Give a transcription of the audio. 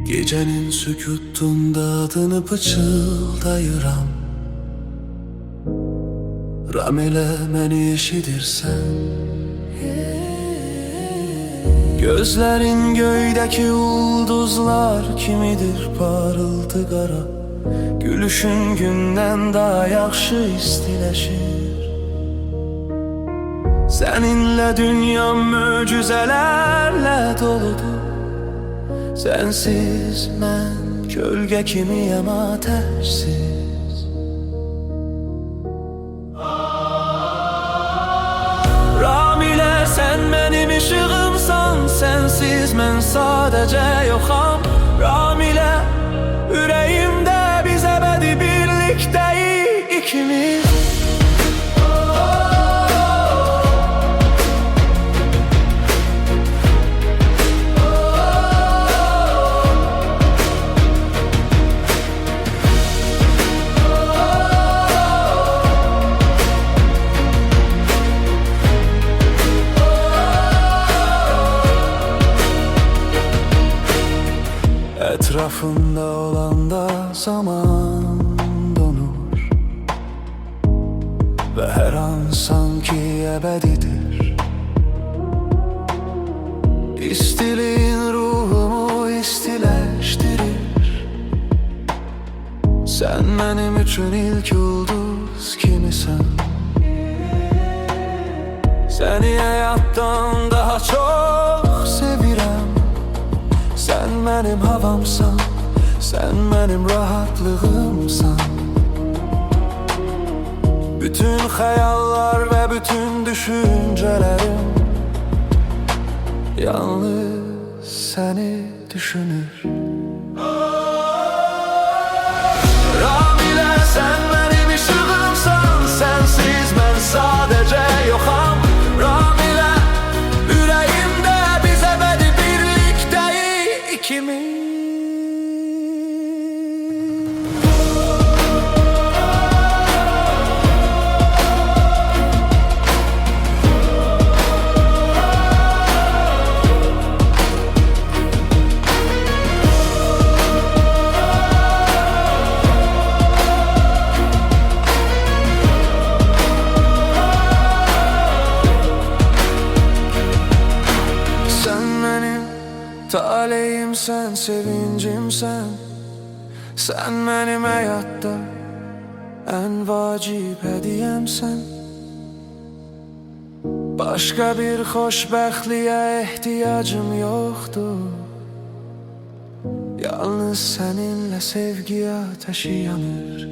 Gecenin sükutunda adını pıçıldayıram. Ram elə məni eşidirsən. Gözlerin göydeki ulduzlar kimidir parıltı qara. Gülüşün gündən daha yaxşı istiləşir. Səninlə dünyam möcüzələrlə doludur. Sensiz mən kölgə kimiyəm atəşsiz. Ram ilə sən mənim işığımsan, sensiz mən sadəcə yoxam. Ram ilə ürəyimdə biz əbədi birlikdəyik ikimiz. Etrafında olanda zaman donur ve her an sanki ebedidir. İstiliğin ruhumu istileştirir. Sen benim üçün ilk ulduz kimisən. Seni hayattan daha çok sevirəm. Sen benim havamsan, sen benim rahatlığımsan. Bütün hayallar ve bütün düşüncelerim yalnız seni düşünür. Ram ile sen benim ışığımsan, sensiz ben sadece yoxam. Ram ile yüreğimde biz ebedi birlikteyiz ikimiz. Taleyim sen, sevincim sen. Sen benim hayatta en vacip hediyem sen. Başka bir xoşbəxtliyə ihtiyacım yoktur. Yalnız seninle sevgi ateşi yanır.